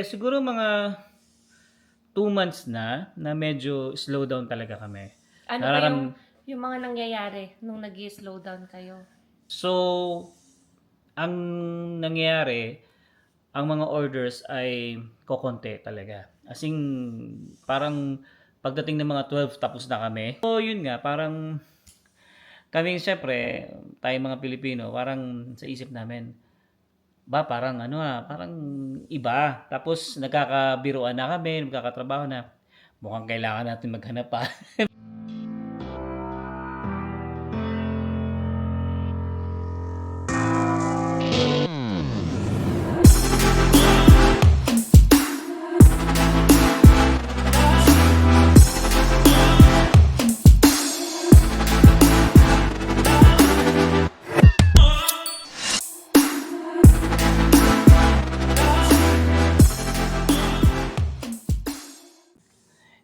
Siguro mga 2 months na medyo slow down talaga kami. Ano ba yung mga nangyayari nung nag-slow down kayo? So, ang nangyayari, ang mga orders ay kokonti talaga. As in, parang pagdating ng mga 12 tapos na kami. So, yun nga, parang kami syempre, tayong mga Pilipino, parang sa isip namin, parang parang iba. Tapos nagkakabiruan na kami, nagkakatrabaho na, mukhang kailangan natin maghanap pa.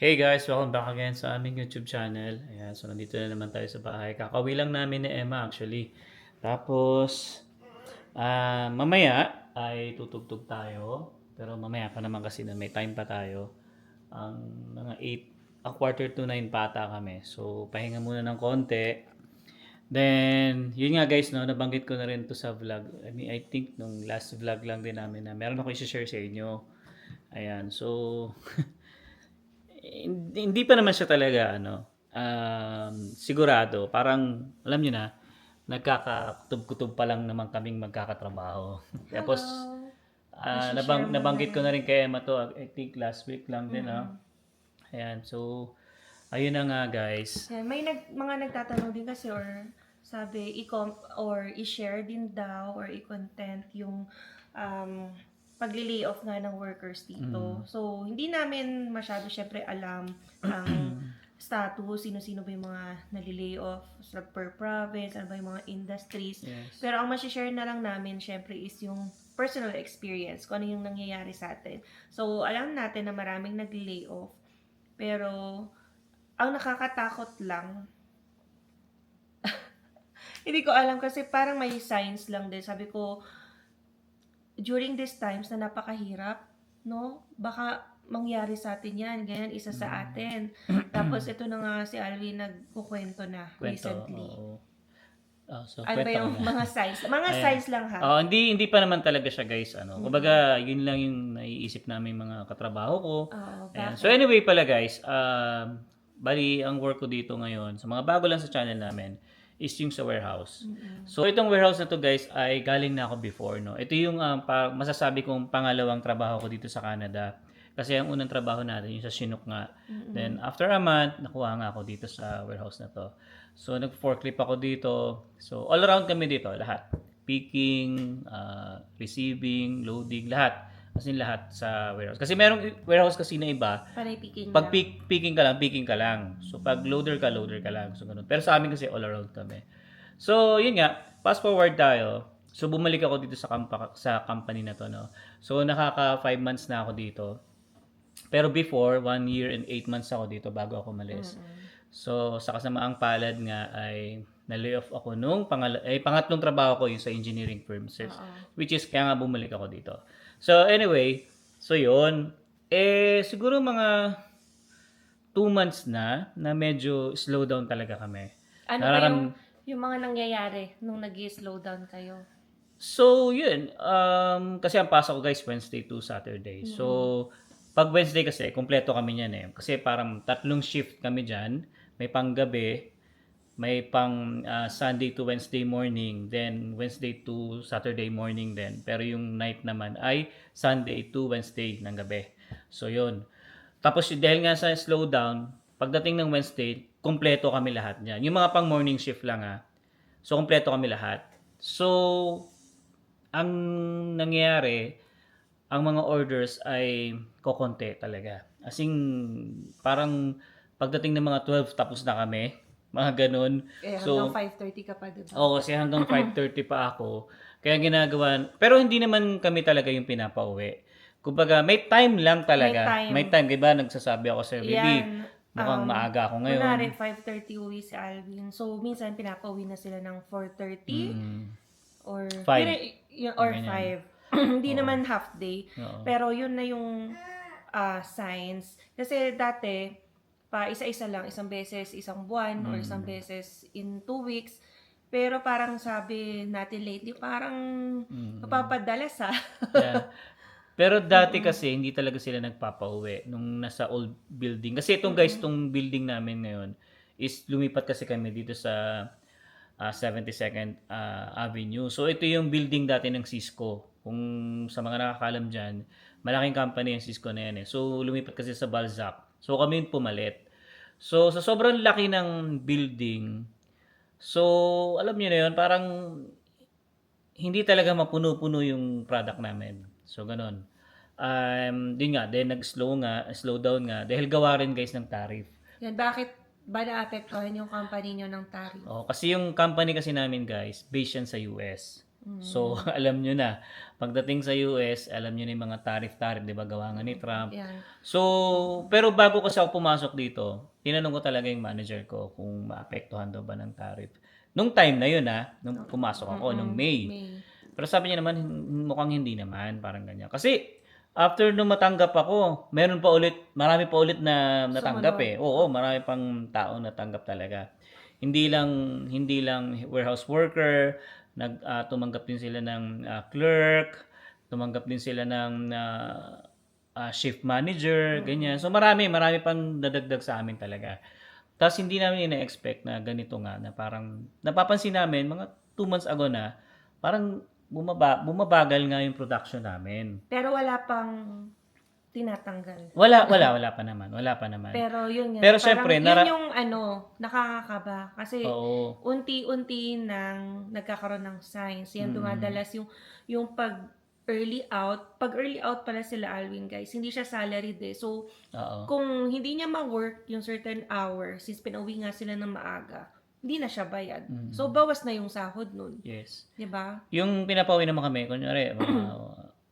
Hey guys, welcome back again sa aming YouTube channel. Ayan, so nandito na naman tayo sa bahay. Kakauwi lang namin ni Emma actually. Tapos, mamaya ay tutugtog tayo. Pero mamaya pa naman kasi na may time pa tayo. Ang mga 8, quarter to 9 pata kami. So, pahinga muna ng konti. Then, yun nga guys, no, nabanggit ko na rin to sa vlog. I think nung last vlog lang din namin na meron ako i-share sa inyo. Ayan, so hindi pa naman siya talaga sigurado. Parang alam niyo na, nagkakakutob-kutob pa lang naman kaming magkakatrabaho. Tapos nabanggit ko na rin kay Emma to, I think last week lang din. Ayan, so ayun na nga guys. Yeah, may mga nagtatanong din kasi or sabi i-share din daw or i-content yung pagli-layoff nga ng workers dito. So, hindi namin masyado syempre alam ang status, sino-sino ba yung mga nali-layoff sa per province, ano ba yung mga industries. Yes. Pero ang ma-share na lang namin syempre is yung personal experience, kung ano yung nangyayari sa atin. So, alam natin na maraming nag-layoff. Pero, ang nakakatakot lang, hindi ko alam kasi parang may signs lang din. Sabi ko, during these times na napakahirap, no? Baka mangyari sa atin yan, ganyan, isa sa atin. Tapos ito na nga si Alvin nagkukwento na recently. So, Ano ba yung mga signs? Mga signs lang ha? Hindi pa naman talaga siya guys. Kumbaga, yun lang yung naiisip namin mga katrabaho ko. Ayan. So anyway pala guys, bali ang work ko dito ngayon, sa mga bago lang sa channel namin, is yung sa warehouse. So itong warehouse na to guys ay galing na ako before, no. Ito yung masasabi kong pangalawang trabaho ko dito sa Canada. Kasi ang unang trabaho natin yung sa Chinook nga. Then after a month, nakuha nga ako dito sa warehouse na to. So nag-forklift ako dito. So all around kami dito, lahat. Picking, receiving, loading, lahat. As in lahat sa warehouse. Kasi merong warehouse kasi na iba, Panay picking pag lang. picking ka lang. So pag loader ka lang. So ganun. Pero sa amin kasi all around kami. So yun nga, fast forward tayo. So bumalik ako dito sa company na to, no. So nakaka 5 months na ako dito. Pero before, 1 year and 8 months ako dito bago ako umalis. So sa kasamaang palad nga ay na-layoff ako nung pangatlong trabaho ko yung sa engineering firm, which is kaya nga bumalik ako dito. So anyway, so yun. Siguro mga 2 months na medyo slow down talaga kami. Ano ba yung mga nangyayari nung nag-slow down kayo? So, yun. Kasi ang pasok ko guys, Wednesday to Saturday. So, pag Wednesday kasi, kompleto kami niyan eh. Kasi parang 3 shift kami dyan. May panggabi, may pang Sunday to Wednesday morning, then Wednesday to Saturday morning din. Pero yung night naman ay Sunday to Wednesday ng gabi. So, yun. Tapos dahil nga sa slowdown, pagdating ng Wednesday, kompleto kami lahat niyan. Yung mga pang morning shift lang So, kompleto kami lahat. So, ang nangyayari, ang mga orders ay kokonti talaga. As in, parang pagdating ng mga 12 tapos na kami. Mga ganun. Hanggang 5:30 ka pa, diba? Oo, kasi hanggang 5:30 pa ako. Kaya ginagawa, pero hindi naman kami talaga yung pinapauwi. Kumbaga, may time lang talaga. May time. Diba, nagsasabi ako sa baby, mukhang maaga ako ngayon. Kunwari, 5:30 uwi si Alvin. So, minsan pinapauwi na sila ng 4:30 or 5. or 5. Hindi Oo. naman half day. Oo. Pero yun na yung signs. Kasi dati, pa isa-isa lang, isang beses, isang buwan, or isang beses in 2 weeks. Pero parang sabi natin lately, parang napapadalas Yeah. Pero dati Mm-mm. kasi hindi talaga sila nagpapauwi nung nasa old building. Kasi itong guys, Mm-mm. itong building namin ngayon is lumipat kasi kami dito sa 72nd Avenue. So ito yung building dati ng Cisco. Kung sa mga nakakaalam dyan, malaking company yung Cisco na yan eh. So lumipat kasi sa Balzac. So kami yung pumalit. So sa sobrang laki ng building, so alam niyo na yun, parang hindi talaga mapuno-puno yung product namin. So, ganun. Din nga, then slow down nga, dahil gawa rin guys ng tariff. Yan, bakit ba naapektuhan yung company nyo ng tariff? Oh, kasi yung company kasi namin guys, based yan sa US. So, alam nyo na, pagdating sa US, alam nyo na yung mga tariff, di ba, gawa nga ni Trump. Yan. So, pero bago kasi ako pumasok dito, tinanong ko talaga yung manager ko kung maapektuhan daw ba ng tariff. Nung time na yun nung pumasok ako, nung May. May. Pero sabi niya naman, mukhang hindi naman, parang ganyan. Kasi, after nung matanggap ako, marami pa ulit na natanggap Sumunod. Oo, marami pang tao natanggap talaga. Hindi lang warehouse worker, tumanggap din sila ng clerk, tumanggap din sila ng shift manager, ganyan. So marami pang dadagdag sa amin talaga. Tapos hindi namin ina-expect na ganito nga, na parang napapansin namin mga 2 months ago na parang bumabagal nga yung production namin. Pero wala pang tinatanggal. Wala pa naman. Pero yun nga, Pero parang syempre, yun yung nakakakaba. Kasi oo, unti-unti nang nagkakaroon ng signs. Yan dumadalas yung pag early out. Pag early out pala sila, Alwin, guys, hindi siya salaried eh. So, oo. kung hindi niya ma-work yung certain hour, since pinauwi nga sila ng maaga, hindi na siya bayad. So, bawas na yung sahod nun. Yes. Diba? Yung pinapauwi naman kami, kunyari,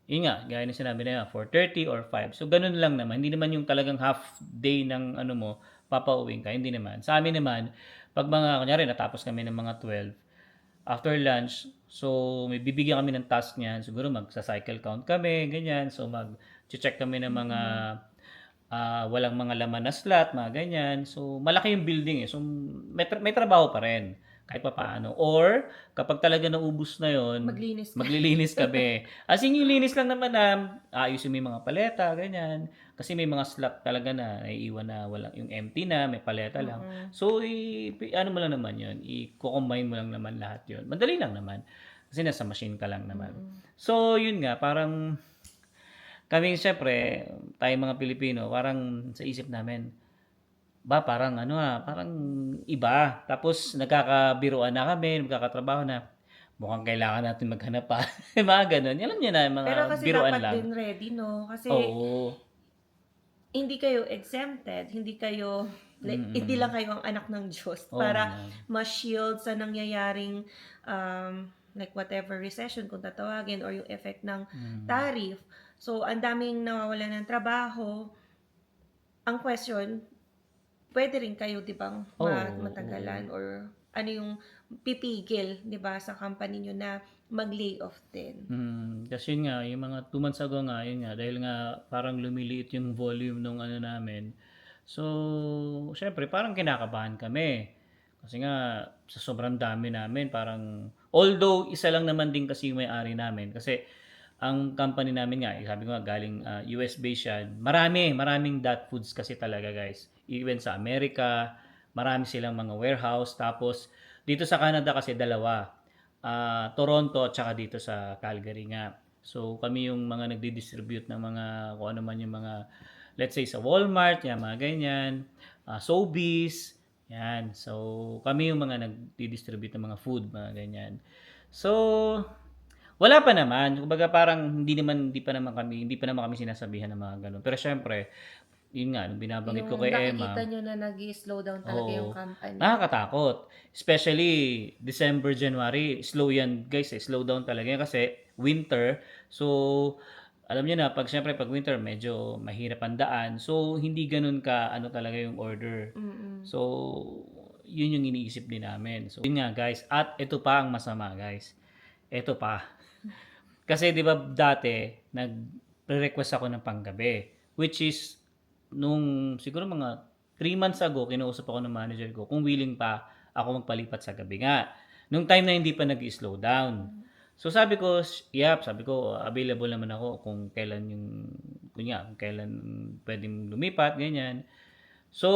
yun nga, gaya na sinabi na yan, 4:30 or 5. So, ganun lang naman. Hindi naman yung talagang half day ng ano mo, papauwiin ka. Hindi naman. Sa amin naman, pag kunyari, natapos kami ng mga 12, after lunch, so may bibigyan kami ng task niyan. Siguro magsa-cycle count kami, ganyan. So, mag-check kami ng mga walang mga laman na slot, mga ganyan. So, malaki yung building eh. So, may trabaho pa rin kahit pa paano. Or, kapag talaga naubos na yon, Maglinis ka. maglilinis kami. As in, yung linis lang naman na ayusin mo yung mga paleta, ganyan. Kasi may mga slot talaga na naiiwan na walang, yung empty na, may paleta lang. So, ano mo lang naman yun, i-combine mo lang naman lahat yun. Madali lang naman. Kasi nasa machine ka lang naman. So, yun nga, parang kami syempre, tayong mga Pilipino, parang sa isip namin, parang parang iba. Tapos nagkakabiruan na kami, nagkakatrabaho na, mukhang kailangan natin maghanap pa. Mga ganun. Alam niyo na, mga Pero kasi biruan dapat lang. din ready, no? Kasi Oo. hindi kayo exempted, hindi hindi lang kayo ang anak ng Diyos Oo para naman. ma-shield sa nangyayaring like whatever recession kung tatawagin or yung effect ng tariff. So, ang daming nawawalan ng trabaho. Ang question, pwede rin kayo, di ba, matagalan or ano yung pipigil, di ba, sa company nyo na mag-lay off din. Kasi yun nga, yung mga 2 months ago nga, yun nga, dahil nga parang lumiliit yung volume nung ano namin. So, syempre, parang kinakabahan kami. Kasi nga, sa sobrang dami namin, parang, although, isa lang naman din kasi yung may-ari namin. Kasi, ang company namin nga, sabi ko nga, galing US based yan. Maraming dot foods kasi talaga, guys. Even sa Amerika, marami silang mga warehouse. Tapos, dito sa Canada kasi dalawa. Toronto at saka dito sa Calgary nga. So kami yung mga nagdi-distribute ng mga kung ano man yung mga, let's say sa Walmart, yan, mga ganyan, Sobeys, yan. So kami yung mga nagdi-distribute ng mga food, mga ganyan. So wala pa naman. Kumbaga parang hindi pa naman kami sinasabihan ng mga ganun. Pero syempre, yun nga, nung binabanggit ko kay Emma, nakikita nyo na nag-slow down talaga yung company. nakakatakot. Especially December, January, slow yan guys slow down talaga yan kasi winter. So, alam niyo na, syempre pag winter, medyo mahirap ang daan. So, hindi ganun ka, talaga yung order. So, yun yung iniisip din namin. So, yun nga guys. At ito pa ang masama guys. Ito pa. Kasi 'di ba dati nagre-request ako ng panggabi, which is nung siguro mga 3 months ago kinausap ako ng manager ko kung willing pa ako magpalipat sa gabi nga. Nung time na hindi pa nag-i-slow down. So sabi ko, sabi ko available naman ako kung kailan yung kung kailan pwedeng lumipat, ganyan. So,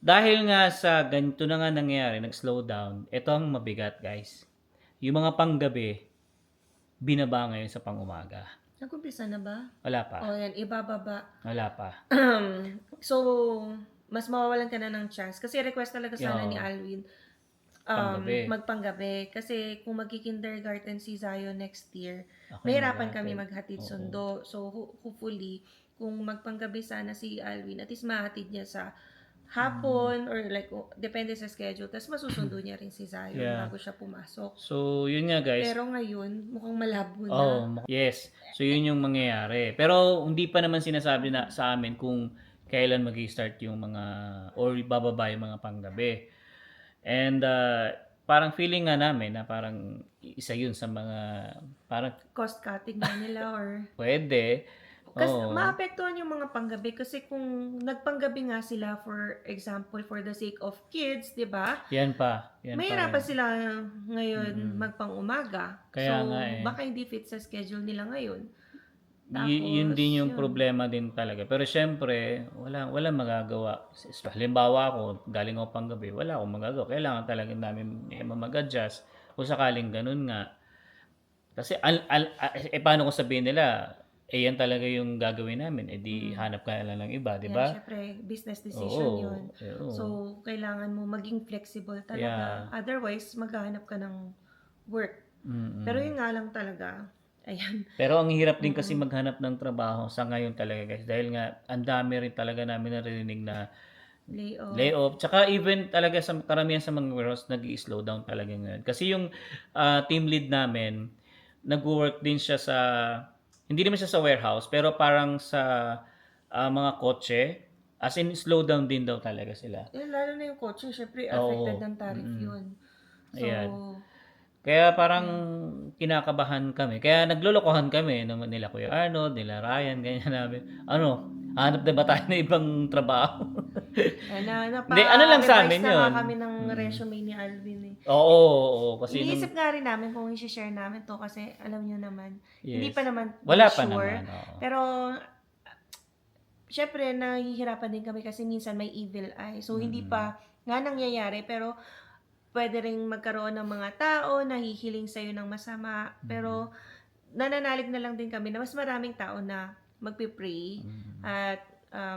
dahil nga sa ganito na nga nangyayari, nag-slow down, ito ang mabigat, guys. Yung mga panggabi, binaba ngayon sa pangumaga. Nag-umpisa na ba? Wala pa. O yan, ibababa. Wala pa. So, mas mawawalan ka na ng chance. Kasi request talaga sana Yeah. ni Alwin Panggabi. magpanggabi. Kasi kung magki-kindergarten si Zion next year, Okay, mahirapan maghatid. kami maghatid Oo. sundo. So, hopefully, kung magpanggabi sana si Alwin, at least mahatid niya sa hapon or like, depende sa schedule. Tapos masusundo niya rin si Zion Yeah. bago siya pumasok. So, yun nga, guys. Pero ngayon, mukhang malabo na. Oh, yes. So, yun yung mangyayari. Pero, hindi pa naman sinasabi na sa amin kung kailan mag-start yung mga, or bababa yung mga panggabi. And, parang feeling nga namin na parang isa yun sa mga, parang Cost cutting na nila or... pwede. Kasi Oo. maapektuhan yung mga panggabi kasi kung nagpanggabi nga sila for example for the sake of kids, 'di ba? Yan pa. Yan pa Mahirapan rin. sila ngayon magpang-umaga. Kaya So nga eh. baka hindi fit sa schedule nila ngayon. Yun din yung yun. problema din talaga. Pero syempre, wala magagawa. Halimbawa ako, galing ako panggabi, wala akong magagawa. Kailangan talaga namin mag-adjust kung sakaling ganun nga. Kasi paano kung sabihin nila, yan talaga yung gagawin namin, di hanap ka na lang ng iba, di Yan, ba? syempre, business decision Oo. yun. Oo. So, kailangan mo maging flexible talaga. Yeah. Otherwise, maghahanap ka ng work. Mm-mm. Pero yun nga lang talaga. Ayan. Pero ang hirap din kasi maghanap ng trabaho sa ngayon talaga, guys, dahil nga ang dami rin talaga namin narinig na layoff. Tsaka even talaga sa karamihan sa mga warehouse nag-i-slow down talaga ngayon. Kasi yung team lead namin, nag-work din siya sa, hindi naman siya sa warehouse, pero parang sa mga kotse. As in, slow down din daw talaga sila. Lalo na yung coaching, syempre Oo. affected ng tariff yun. So, Ayan. Kaya parang kinakabahan kami. Kaya naglolokohan kami nila Kuya Arnold, nila Ryan, ganyan namin. Hanap na ba tayo ng ibang trabaho? Hindi, ano lang sa amin na yun. nga kami ng resume ni Alvin eh. Oo. Kasi Iniisip nga rin namin kung i-share namin to kasi alam nyo naman, hindi Yes. pa naman Wala pa sure. naman. Oo. Pero, syempre, nahihirapan din kami kasi minsan may evil eye. So, hindi pa nga nangyayari, pero pwede ring magkaroon ng mga tao na hihiling sa'yo ng masama. Pero, nananalig na lang din kami na mas maraming tao na magpipray at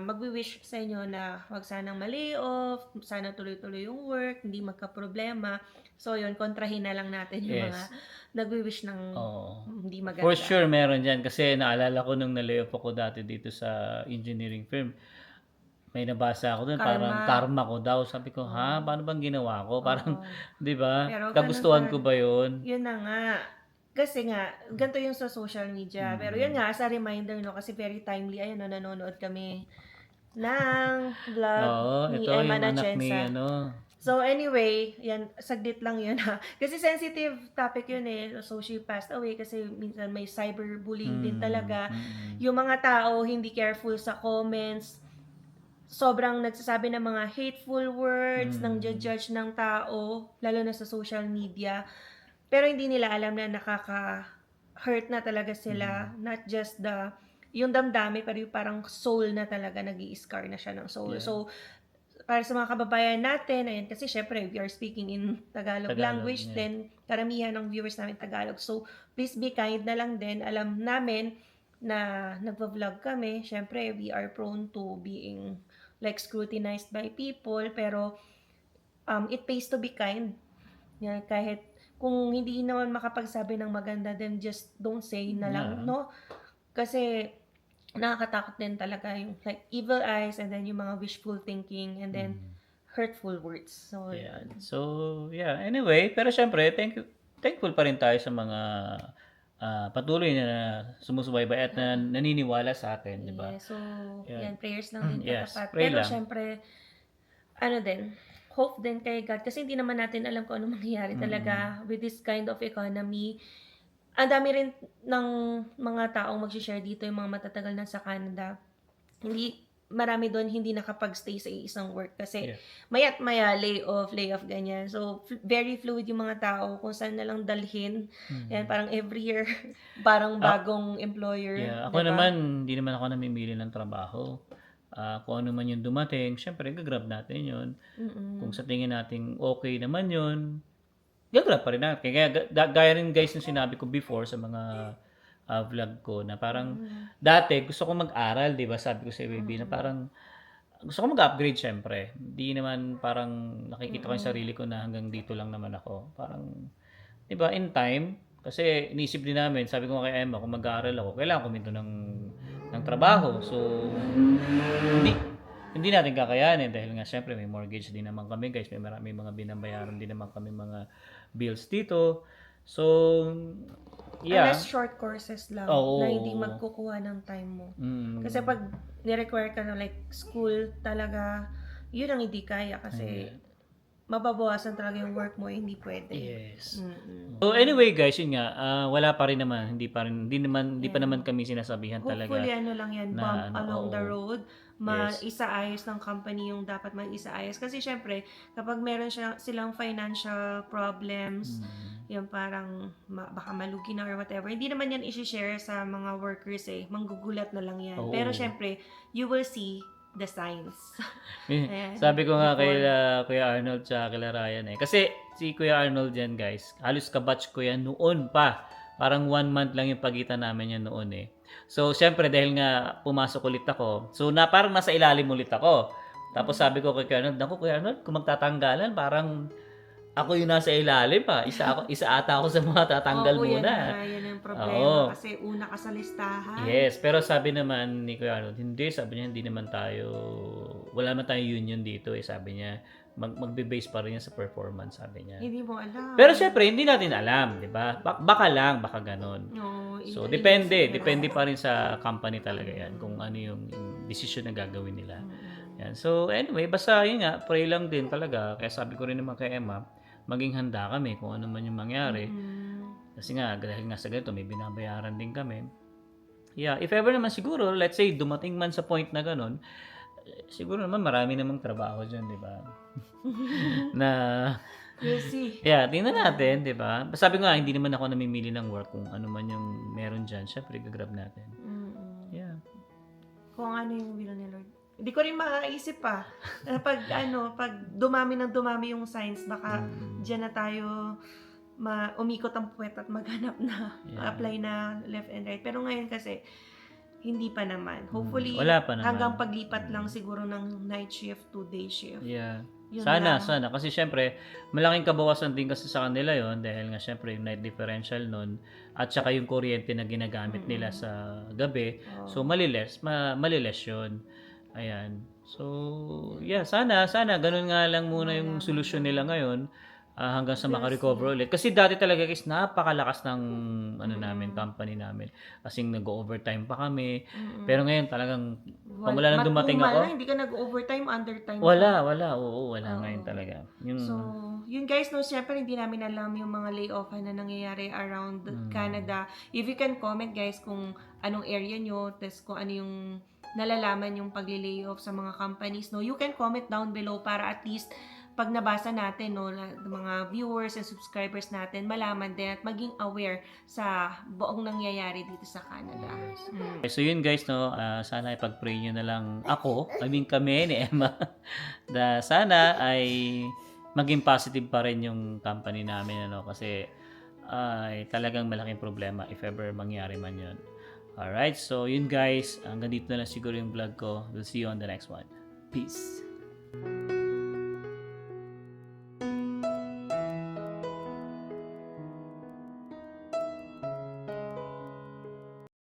magwi-wish sa inyo na wag sanang ma-layoff, sana tuloy-tuloy yung work, hindi magka-problema. So, yun, kontrahin na lang natin yung Yes. mga nagwi-wish ng Oo. hindi maganda. For sure meron dyan. Kasi naalala ko nung na-layoff ako dati dito sa engineering firm. May nabasa ako doon, parang karma ko daw. Sabi ko, paano bang ginawa ko? Parang, di ba? Pero Kagustuhan ganun ko ba yun? Yun na nga. Kasi nga, ganito yung sa social media. Pero yun nga, as a reminder, no, kasi very timely, ayun, no, nanonood kami ng vlog Oo, ni ito Emma yung anak ni, Nachensa. So anyway, yan, saglit lang yun ha. Kasi sensitive topic yun eh. So she passed away kasi minsan may cyberbullying din talaga. Yung mga tao hindi careful sa comments. Sobrang nagsasabi ng mga hateful words, nang judge ng tao, lalo na sa social media. Pero hindi nila alam na nakaka-hurt na talaga sila. Not just yung damdami, pero yung parang soul na talaga, nag-i-scar na siya ng soul. Yeah. So, para sa mga kababayan natin, ayan, kasi syempre, we are speaking in Tagalog language, yeah. then karamihan ng viewers namin Tagalog. So, please be kind na lang din. Alam namin na nagvo-vlog kami. Syempre, we are prone to being like scrutinized by people, pero it pays to be kind. Yan, kahit kung hindi naman makapagsabi ng maganda, then just don't say na lang, no? Kasi nakakatakot din talaga yung like evil eyes and then yung mga wishful thinking and then hurtful words. So, Yeah. So, yeah. Anyway, pero syempre, thankful pa rin tayo sa mga patuloy na sumusubaybay at na naniniwala sa atin, di ba? yeah, so, yan, prayers lang din Yes, katapat. pray Pero lang. syempre, ano din, hope din kay God kasi hindi naman natin alam kung ano mangyayari talaga with this kind of economy. ang dami rin ng mga taong mag-share dito, yung mga matatagal na sa Canada. Marami doon hindi nakapag-stay sa isang work kasi Yeah. maya't maya layoff, ganyan. So, very fluid yung mga tao kung saan na lang dalhin. Yan, parang every year, parang Ah, bagong employer, yeah, 'di ako ba? naman, hindi naman ako namimili ng trabaho. Kung ano man yung dumating, syempre gagrab natin yun. Kung Mm. sa tingin natin okay naman yun, gagrab pa rin natin. Kaya gaya rin guys yung sinabi ko before sa mga vlog ko na parang Mm. dati gusto ko mag-aral, 'di ba? Sabi ko sa baby na Mm. parang gusto ko mag-upgrade syempre. Hindi naman parang nakikita ko yung Mm. sarili ko na hanggang dito lang naman ako. Parang 'di ba in time kasi iniisip din namin, sabi ko nga kay Emma kung mag-aaral ako, kailangan ko minto ng trabaho. So hindi hindi natin kakayanin dahil nga syempre may mortgage din naman kami guys, may marami mga binabayaran din naman kami mga bills dito. So Unless yeah, short courses lang na hindi oo. magkukuha ng time mo. Kasi Mm, pag ni-require ka na like school talaga, yun ang hindi kaya kasi hindi. mababawasan talaga yung work mo, hindi pwede. Yes. Mm. So anyway guys, yun nga, wala pa rin naman, hindi pa Yeah. naman kami sinasabihan Hopefully, talaga ano lang yan, bump na ano, along oo. the road, Yes. maisaayos ng company yung dapat maisaayos. Kasi syempre, kapag meron silang financial problems, Mm. yung parang baka malugi na or whatever, hindi naman yan isi-share sa mga workers eh. Manggugulat na lang yan. Pero Oo. syempre, you will see the signs. Ayan, Sabi ko nga kay before. Kuya Arnold tsaka kila Ryan eh. Kasi si Kuya Arnold yan guys, halos kabatch ko yan noon pa. Parang 1 month lang yung pagitan namin yan noon eh. So, syempre dahil nga pumasok ulit ako, so parang nasa ilalim ulit ako. Tapos sabi ko kay Kuya Arnold, naku Kuya Arnold, kung magtatanggalan, parang ako yung nasa ilalim pa. Isa ata ako sa mga tatanggal Oo, muna. yan ang problema. Oo. Kasi una ka sa listahan. Yes, pero sabi naman ni Kuya Arnold, hindi, sabi niya, hindi naman tayo, wala naman tayong union dito eh, sabi niya, magbe-base pa rin yan sa performance, sabi niya. Hindi mo alam. Pero syempre, hindi natin alam, di ba? Baka lang, baka ganun. No, So, hindi depende sigurado. pa rin sa company talaga yan, kung ano yung decision na gagawin nila. Mm. Yan. So, anyway, basta yun nga, pray lang din talaga, kaya sabi ko rin naman kay Emma, maging handa kami kung ano man yung mangyari. Mm. Kasi nga, dahil nga sa ganito, may binabayaran din kami. Yeah, if ever naman siguro, let's say dumating man sa point na ganun, siguro naman marami namang trabaho diyan, 'di ba? Na We'll see. yeah, tingnan natin, 'di ba? Sabi ko nga hindi naman ako namimili ng work kung ano man yung meron diyan, syempre gagrab natin. Mm. Yeah. Kung ano yung will ni Lord. Hindi ko rin maiisip pa. Pag dumami ng dumami yung signs, baka Mm. diyan na tayo umikot ang puwet at maghanap na, Yeah. apply na left and right. Pero ngayon kasi, hindi pa naman. Hopefully, Wala pa naman. hanggang paglipat lang siguro ng night shift to day shift. Yeah. Yun Sana, lang. sana. Kasi syempre, malaking kabawasan din kasi sa kanila yon dahil nga syempre yung night differential nun at saka yung kuryente na ginagamit nila sa gabi. Oo. So, maliles yun. Ayan. So, yeah, sana, ganun nga lang muna yung solusyon nila ngayon hanggang sa makarecover ulit. Kasi dati talaga guys, napakalakas ng namin, company namin. Kasing nag-overtime pa kami. Pero ngayon talagang, pag wala nang dumating Matumal ako, na, hindi ka nag-overtime, undertime ka. wala, oo, Oo. wala ngayon talaga. Yung, So, yun guys, no, syempre hindi namin alam yung mga layoffan na nangyayari around Canada. If you can comment guys kung anong area nyo, tas kung ano yung nalalaman yung pagli-layoff sa mga companies, no, you can comment down below para at least pag nabasa natin, no, mga viewers and subscribers natin, malaman din at maging aware sa buong nangyayari dito sa Canada. Mm. so yun guys, no, sana ipag-pray nyo na lang ako, kami ni Emma, na sana ay maging positive pa rin yung company namin, kasi ay talagang malaking problema if ever mangyari man yun. Alright, so yun guys, hanggang dito na lang siguro yung vlog ko. We'll see you on the next one. Peace!